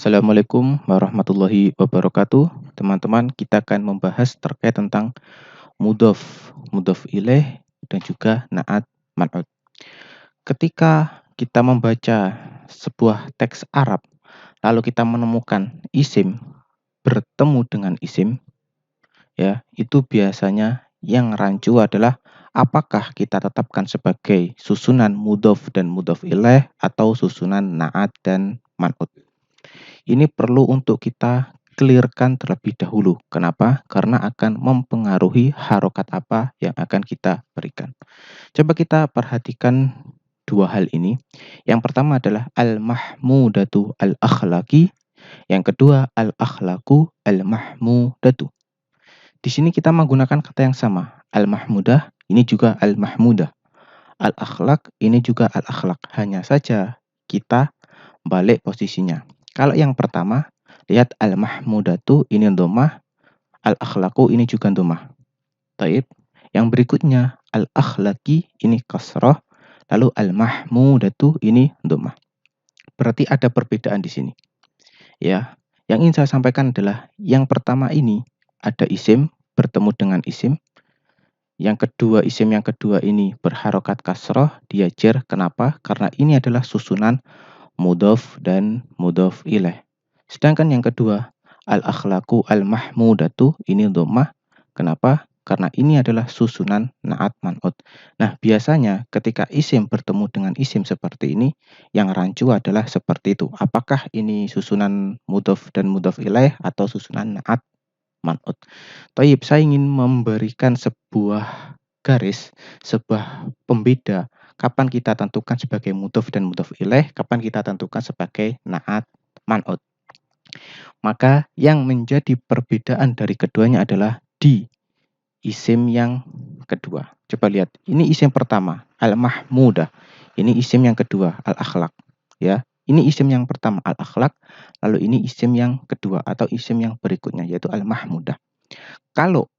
Assalamualaikum warahmatullahi wabarakatuh. Teman-teman, kita akan membahas terkait tentang mudhof ilaih dan juga na'at man'ut. Ketika kita membaca sebuah teks Arab, lalu kita menemukan isim bertemu dengan isim, ya, itu biasanya yang rancu adalah apakah kita tetapkan sebagai susunan mudhof dan mudhof ilaih atau susunan na'at dan man'ut. Ini perlu untuk kita clearkan terlebih dahulu. Kenapa? Karena akan mempengaruhi harokat apa yang akan kita berikan. Coba kita perhatikan dua hal ini. Yang pertama adalah al-mahmudatu al-akhlaki. Yang kedua al-akhlaku al-mahmudatu. Di sini kita menggunakan kata yang sama. Al-mahmudah, ini juga al-mahmudah. Al-akhlak, ini juga al-akhlak. Hanya saja kita balik posisinya. Kalau yang pertama, lihat al-mahmudatu ini dhammah, al-akhlaqu ini juga dhammah. Taib. Yang berikutnya al-akhlaqi ini kasrah, lalu al-mahmudatu ini dhammah. Berarti ada perbedaan di sini. Ya. Yang ingin saya sampaikan adalah yang pertama ini ada isim bertemu dengan isim. Yang kedua, isim yang kedua ini berharokat kasrah, dia jar. Kenapa? Karena ini adalah susunan mudhof dan mudhof ilaih. Sedangkan yang kedua, al-akhlaqu al-mahmudatu ini dhammah. Kenapa? Karena ini adalah susunan na'at man'ut. Nah, biasanya ketika isim bertemu dengan isim seperti ini, yang rancu adalah seperti itu. Apakah ini susunan mudhof dan mudhof ilaih atau susunan na'at man'ut? Taib, saya ingin memberikan sebuah garis, sebuah pembeda kapan kita tentukan sebagai mudhof dan mudhof ilaih, kapan kita tentukan sebagai na'at man'ut. Maka yang menjadi perbedaan dari keduanya adalah di isim yang kedua. Coba lihat, ini isim pertama, al-mahmudah. Ini isim yang kedua, al-akhlak. Ya, ini isim yang pertama, al-akhlak. Lalu ini isim yang kedua atau isim yang berikutnya, yaitu al-mahmudah. Kalau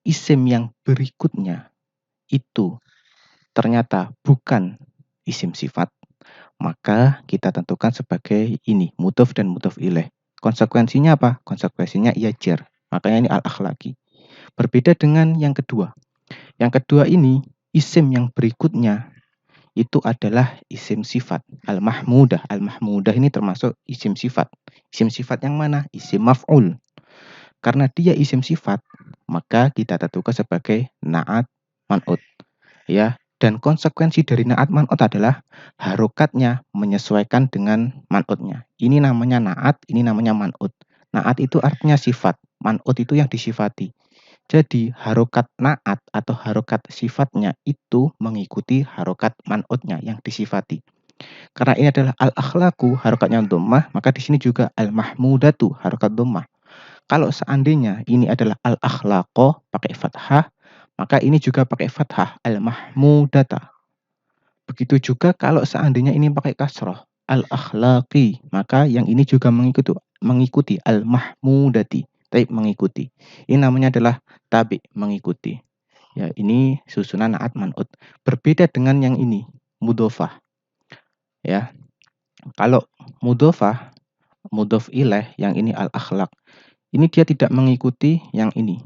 isim yang berikutnya itu ternyata bukan isim sifat, maka kita tentukan sebagai ini, mudhof dan mudhof ilaih. Konsekuensinya apa? Konsekuensinya ia jar. Makanya ini al-akhlaki. Berbeda dengan yang kedua. Yang kedua ini, isim yang berikutnya itu adalah isim sifat. Al-mahmudah. Al-mahmudah ini termasuk isim sifat. Isim sifat yang mana? Isim maf'ul. Karena dia isim sifat, maka kita tentukan sebagai na'at man'ut. Ya, dan konsekuensi dari na'at man'ut adalah harokatnya menyesuaikan dengan man'utnya. Ini namanya na'at, ini namanya man'ut. Na'at itu artinya sifat, man'ut itu yang disifati. Jadi harokat na'at atau harokat sifatnya itu mengikuti harokat man'utnya yang disifati. Karena ini adalah al-akhlaku harokatnya dhammah, maka di sini juga al-mahmudatu harokat dhammah. Kalau seandainya ini adalah al-akhlaqo pakai fathah, maka ini juga pakai fathah al-mahmudata. Begitu juga kalau seandainya ini pakai kasroh al-akhlaqi, maka yang ini juga mengikuti al-mahmudati. Taib mengikuti. Ini namanya adalah tabi, mengikuti. Ya, ini susunan na'at man'ut. Berbeda dengan yang ini, mudhofah. Ya. Kalau mudhofah, mudhof ilaih, yang ini al-akhlaq. Ini dia tidak mengikuti yang ini.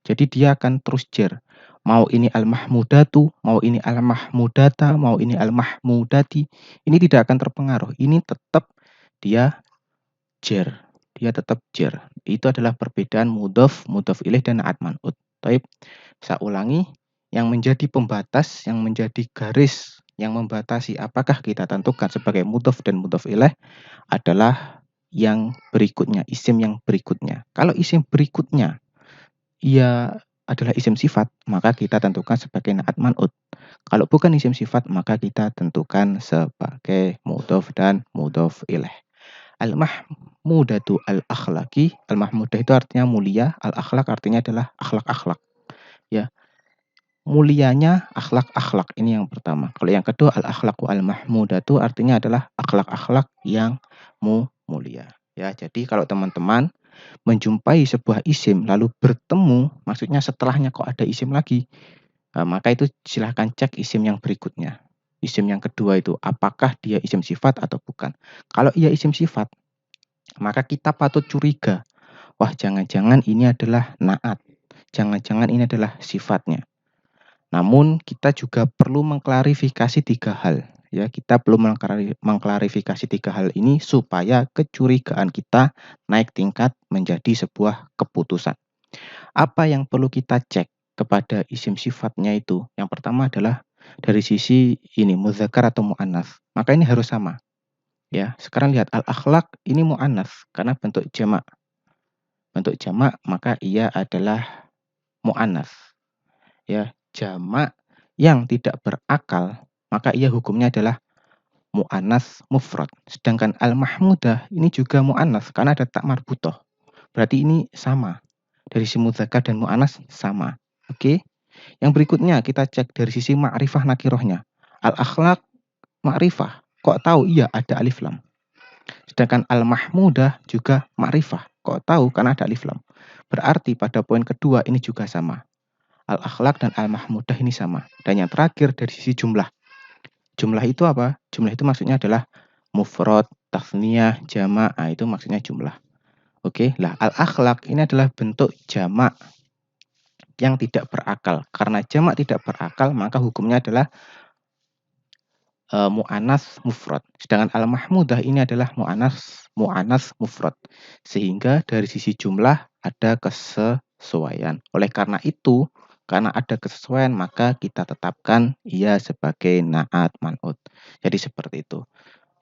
Jadi dia akan terus jar. Mau ini al-mahmudatu, mau ini al-mahmudata, mau ini al-mahmudati. Ini tidak akan terpengaruh. Ini tetap dia jar. Dia tetap jar. Itu adalah perbedaan mudhof, mudhof ilaih dan na'at man'ut. Baik, saya ulangi. Yang menjadi pembatas, yang menjadi garis, yang membatasi apakah kita tentukan sebagai mudhof dan mudhof ilaih adalah yang berikutnya, isim yang berikutnya. Kalau isim berikutnya ia adalah isim sifat, maka kita tentukan sebagai na'at man'ut. Kalau bukan isim sifat, maka kita tentukan sebagai mudhof dan mudhof ilaih. Al-mahmudatu al-akhlaki. Al-mahmudah itu artinya mulia, al-akhlak artinya adalah akhlak-akhlak. Ya. Mulianya akhlak-akhlak, ini yang pertama. Kalau yang kedua al-akhlaqu al-mahmudatu artinya adalah akhlak-akhlak yang mulia. Ya, jadi kalau teman-teman menjumpai sebuah isim lalu bertemu, maksudnya setelahnya kok ada isim lagi, maka itu silahkan cek isim yang berikutnya. Isim yang kedua itu apakah dia isim sifat atau bukan. Kalau ia isim sifat, maka kita patut curiga, wah jangan-jangan ini adalah naat, jangan-jangan ini adalah sifatnya. Namun kita juga perlu mengklarifikasi 3 hal. Ya, kita perlu mengklarifikasi 3 hal ini supaya kecurigaan kita naik tingkat menjadi sebuah keputusan. Apa yang perlu kita cek kepada isim sifatnya itu? Yang pertama adalah dari sisi ini muzakkar atau muannats. Maka ini harus sama. Ya, sekarang lihat al-akhlaq ini muannats karena bentuk jamak. Bentuk jamak maka ia adalah muannats. Ya, jamak yang tidak berakal maka ia hukumnya adalah muannats mufrad. Sedangkan al-mahmudah ini juga muannats karena ada tak marbutoh. Berarti ini sama. Dari sisi muzakkar dan muannats sama. Oke. Yang berikutnya kita cek dari sisi ma'rifah nakirohnya. Al-akhlaq ma'rifah. Kok tahu? Iya ada alif lam. Sedangkan al-mahmudah juga ma'rifah. Kok tahu? Karena ada alif lam. Berarti pada poin kedua ini juga sama. Al-akhlaq dan al-mahmudah ini sama. Dan yang terakhir dari sisi jumlah. Jumlah itu apa? Jumlah itu maksudnya adalah mufrad, tasniyah, jamak. Nah, itu maksudnya jumlah. Oke, lah al-akhlaq ini adalah bentuk jamak yang tidak berakal. Karena jamak tidak berakal, maka hukumnya adalah mu'annats mufrad. Sedangkan al-mahmudah ini adalah mu'annats mufrad. Sehingga dari sisi jumlah ada kesesuaian. Oleh karena itu, karena ada kesesuaian, maka kita tetapkan ia sebagai naat man'ut. Jadi seperti itu.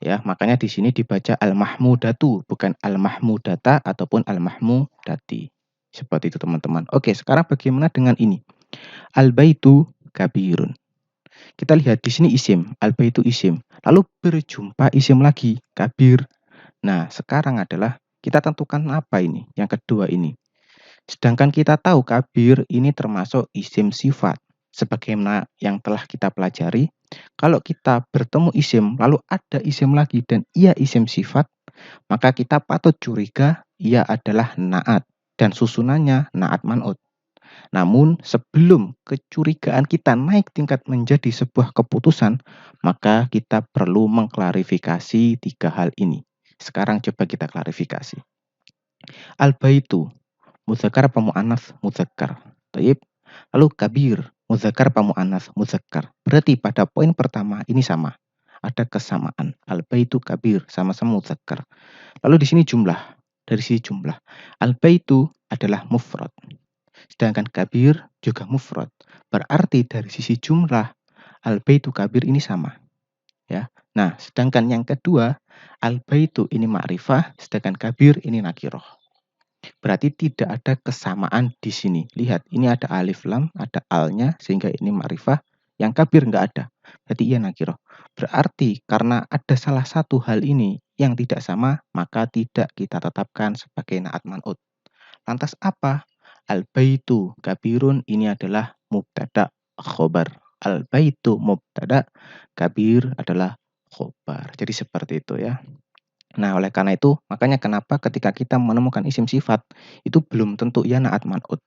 Ya, makanya di sini dibaca al-mahmudatu, bukan al-mahmudata ataupun al-mahmudati. Seperti itu teman-teman. Oke, sekarang bagaimana dengan ini? Al-baitu kabirun. Kita lihat di sini isim, al-baitu isim. Lalu berjumpa isim lagi, kabir. Nah, sekarang adalah kita tentukan apa ini? Yang kedua ini. Sedangkan kita tahu kabir ini termasuk isim sifat. Sebagaimana yang telah kita pelajari, kalau kita bertemu isim, lalu ada isim lagi dan ia isim sifat, maka kita patut curiga ia adalah naat dan susunannya naat man'ut. Namun sebelum kecurigaan kita naik tingkat menjadi sebuah keputusan, maka kita perlu mengklarifikasi 3 hal ini. Sekarang coba kita klarifikasi. Al-baitu muzakkar apa muannats? Muzakkar. Baik. Lalu kabir, muzakkar apa muannats? Muzakkar. Berarti pada poin pertama ini sama. Ada kesamaan. Al-baitu kabir sama-sama muzakkar. Lalu di sini jumlah. Dari sisi jumlah. Al-baitu adalah mufrad. Sedangkan kabir juga mufrad. Berarti dari sisi jumlah al-baitu kabir ini sama. Ya. Nah, sedangkan yang kedua, al-baitu ini ma'rifah, sedangkan kabir ini nakiroh. Berarti tidak ada kesamaan di sini. Lihat, ini ada alif lam, ada alnya, sehingga ini ma'rifah. Yang kabir nggak ada. Berarti ia nakiroh. Berarti karena ada salah satu hal ini yang tidak sama, maka tidak kita tetapkan sebagai naat man'ut. Lantas apa? Al-baitu kabirun ini adalah mubtada khobar. Al-baitu mubtada, kabir adalah khobar. Jadi seperti itu ya. Nah, oleh karena itu, makanya kenapa ketika kita menemukan isim sifat, itu belum tentu ia naat man'ut.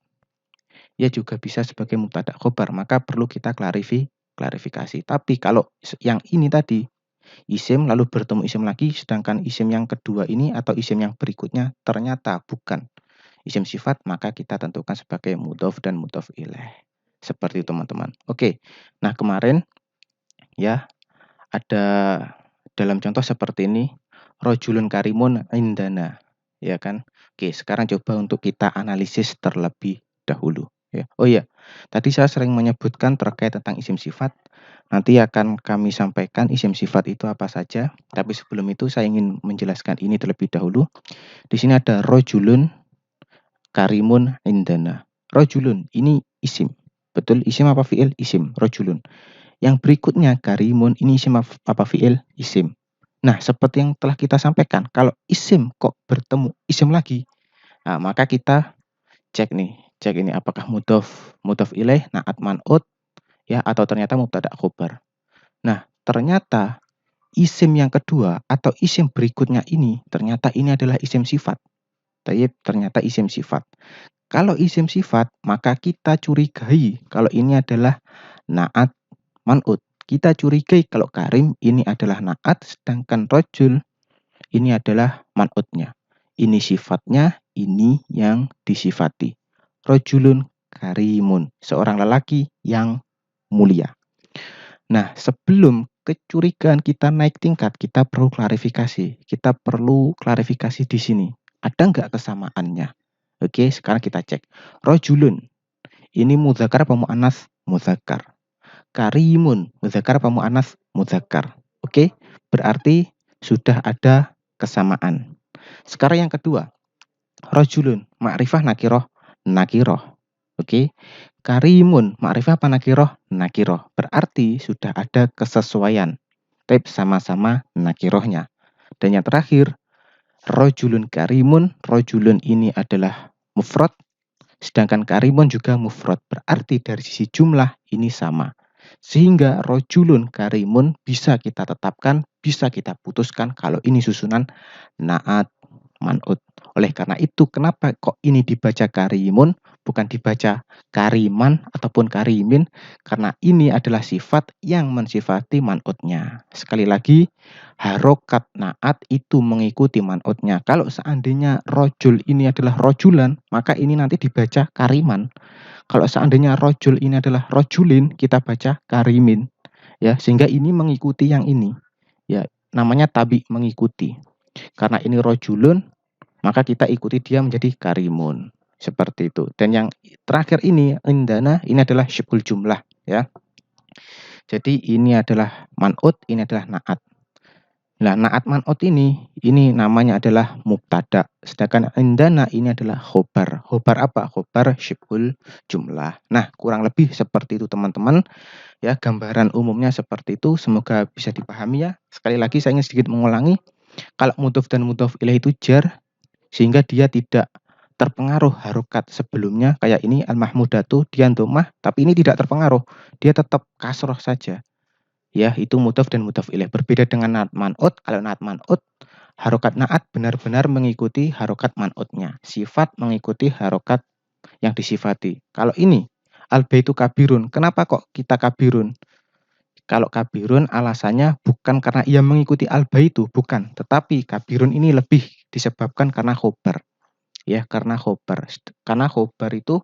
Ia juga bisa sebagai mubtada khobar, maka perlu kita klarifikasi. Tapi kalau yang ini tadi, isim lalu bertemu isim lagi, sedangkan isim yang kedua ini atau isim yang berikutnya ternyata bukan isim sifat, maka kita tentukan sebagai mudhof dan mudhof ilaih. Seperti itu teman-teman. Oke, nah kemarin ya ada dalam contoh seperti ini, rojulun karimun indana, ya kan? Oke, sekarang coba untuk kita analisis terlebih dahulu. Ya. Oh iya, tadi saya sering menyebutkan terkait tentang isim sifat. Nanti akan kami sampaikan isim sifat itu apa saja. Tapi sebelum itu saya ingin menjelaskan ini terlebih dahulu. Di sini ada rojulun karimun indana. Rojulun ini isim. Betul, isim apa fi'il? Isim, rojulun. Yang berikutnya karimun ini isim apa fi'il? Isim. Nah, seperti yang telah kita sampaikan, kalau isim kok bertemu isim lagi, nah, maka kita cek ini apakah mudhof ilaih, naat man'ut ya atau ternyata mubtada khobar. Nah, ternyata isim yang kedua atau isim berikutnya ini ternyata ini adalah isim sifat. Ternyata isim sifat. Kalau isim sifat, maka kita curigai kalau ini adalah naat man'ut. Kita curigai kalau karim ini adalah naat, sedangkan rojul ini adalah man'utnya. Ini sifatnya, ini yang disifati. Rojulun karimun, seorang lelaki yang mulia. Nah, sebelum kecurigaan kita naik tingkat, kita perlu klarifikasi. Kita perlu klarifikasi di sini. Ada nggak kesamaannya? Oke, sekarang kita cek. Rojulun, ini mudzakkar apa mu'annas? Mudzakkar. Karimun, mudzakkar apa mu'annas? Mudzakkar. Oke, berarti sudah ada kesamaan. Sekarang yang kedua, rojulun, ma'rifah nakiroh, nakiroh. Oke, karimun, ma'rifah apa nakiroh? Nakiroh. Berarti sudah ada kesesuaian. Tapi sama-sama nakirohnya. Dan yang terakhir, rojulun karimun, rojulun ini adalah mufrad, sedangkan karimun juga mufrad. Berarti dari sisi jumlah ini sama. Sehingga rojulun karimun bisa kita tetapkan, bisa kita putuskan kalau ini susunan naat man'ut. Oleh karena itu, kenapa kok ini dibaca karimun, bukan dibaca kariman ataupun karimin? Karena ini adalah sifat yang mensifati man'utnya. Sekali lagi, harokat naat itu mengikuti man'utnya. Kalau seandainya rojul ini adalah rojulan, maka ini nanti dibaca kariman. Kalau seandainya rojul ini adalah rojulin, kita baca karimin. Ya, sehingga ini mengikuti yang ini. Ya, namanya tabi, mengikuti. Karena ini rojulun, maka kita ikuti dia menjadi karimun. Seperti itu. Dan yang terakhir ini, indana, ini adalah syibhul jumlah. Ya. Jadi ini adalah man'ut, ini adalah na'at. Nah, na'at man'ut ini namanya adalah mubtada. Sedangkan indana ini adalah khobar. Khobar apa? Khobar syibhul jumlah. Nah, kurang lebih seperti itu teman-teman. Ya, gambaran umumnya seperti itu. Semoga bisa dipahami ya. Sekali lagi saya ingin sedikit mengulangi. Kalau mudhof dan mudhof ilaih itu jar, sehingga dia tidak terpengaruh harokat sebelumnya. Kayak ini al-mahmudatu, dia dhammah, tapi ini tidak terpengaruh. Dia tetap kasroh saja. Ya, itu mudhof dan mudhof ilaih. Berbeda dengan naat man'ut. Kalau naat man'ut, harokat naat benar-benar mengikuti harokat man'utnya. Sifat mengikuti harokat yang disifati. Kalau ini, al-baitu kabirun. Kenapa kok kita kabirun? Kalau kabirun alasannya bukan karena ia mengikuti al-baitu, bukan. Tetapi kabirun ini lebih disebabkan karena khobar. Ya, karena khobar. Karena khobar itu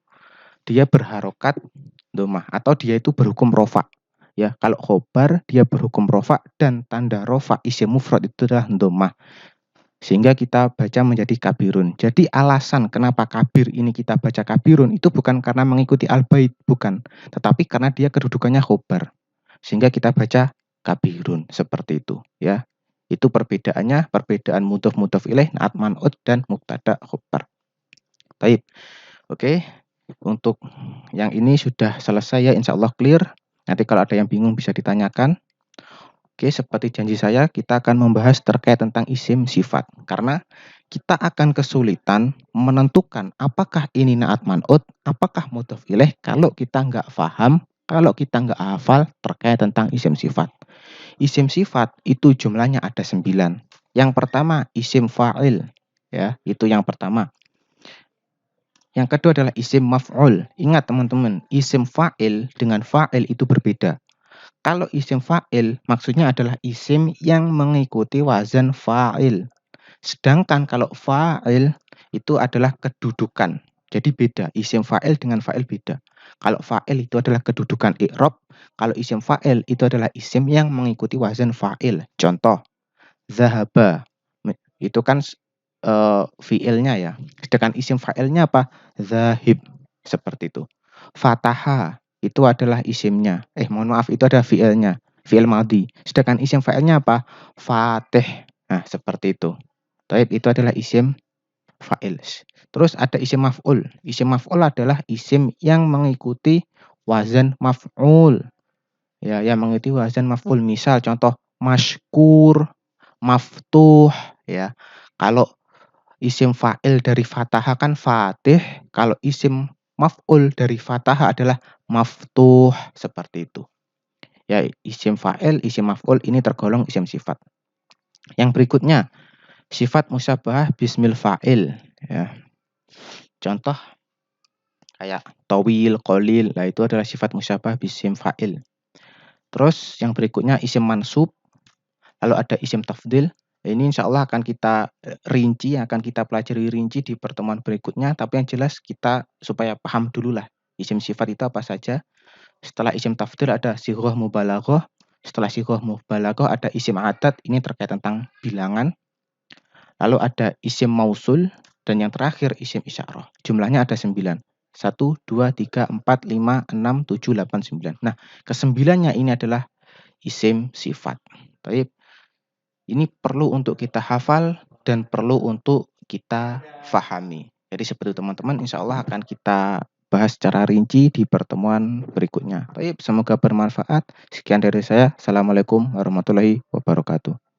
dia berharokat domah atau dia itu berhukum rofa. Ya, kalau khobar dia berhukum rofa dan tanda rofa isim mufrad itu adalah domah. Sehingga kita baca menjadi kabirun. Jadi alasan kenapa kabir ini kita baca kabirun itu bukan karena mengikuti al-bait, bukan. Tetapi karena dia kedudukannya khobar. Sehingga kita baca kabirun seperti itu, ya. Itu perbedaannya, perbedaan mudhof ilaih, naat man'ut dan mubtada khobar. Baik. Oke. Untuk yang ini sudah selesai ya, insya Allah clear. Nanti kalau ada yang bingung bisa ditanyakan. Oke, seperti janji saya, kita akan membahas terkait tentang isim sifat. Karena kita akan kesulitan menentukan apakah ini naat man'ut, apakah mudhof ilaih kalau kita nggak paham, kalau kita nggak hafal terkait tentang isim sifat. Isim sifat itu jumlahnya ada 9. Yang pertama isim fa'il, ya, itu yang pertama. Yang kedua adalah isim maf'ul. Ingat teman-teman, isim fa'il dengan fa'il itu berbeda. Kalau isim fa'il maksudnya adalah isim yang mengikuti wazan fa'il. Sedangkan kalau fa'il itu adalah kedudukan. Jadi beda, isim fa'il dengan fa'il beda. Kalau fa'il itu adalah kedudukan i'rab, kalau isim fa'il itu adalah isim yang mengikuti wazan fa'il. Contoh, zahaba. Itu kan fi'ilnya ya. Sedangkan isim fa'ilnya apa? Zahib. Seperti itu. Fataha itu adalah isimnya. Mohon maaf, itu adalah fi'ilnya. Fi'il madhi. Sedangkan isim fa'ilnya apa? Fatih. Nah, seperti itu. Taib itu adalah isim fa'il. Terus ada isim maf'ul. Isim maf'ul adalah isim yang mengikuti wazan maf'ul. Ya, yang mengikuti wazan maf'ul. Misal contoh masykur, maftuh, ya. Kalau isim fa'il dari fataha kan fatih, kalau isim maf'ul dari fataha adalah maftuh, seperti itu. Ya, isim fa'il, isim maf'ul ini tergolong isim sifat. Yang berikutnya, sifat musyabahah bismil fa'il, ya. Contoh kayak tawil, qalil, nah itu adalah sifat musyabahah bisim fa'il. Terus yang berikutnya isim mansub, lalu ada isim tafdil, Ini insya Allah akan kita rinci, akan kita pelajari rinci di pertemuan berikutnya. Tapi yang jelas kita supaya paham dulu lah isim sifat itu apa saja. Setelah isim tafdil ada sighah mubalaghah. Setelah sighah mubalaghah ada isim adat, ini terkait tentang bilangan. Lalu ada isim mausul dan yang terakhir isim isyarah. Jumlahnya ada 9. 1, 2, 3, 4, 5, 6, 7, 8, 9. Nah, kesembilannya ini adalah isim sifat. Baik, ini perlu untuk kita hafal dan perlu untuk kita fahami. Jadi seperti teman-teman, insya Allah akan kita bahas secara rinci di pertemuan berikutnya. Baik, semoga bermanfaat. Sekian dari saya. Assalamualaikum warahmatullahi wabarakatuh.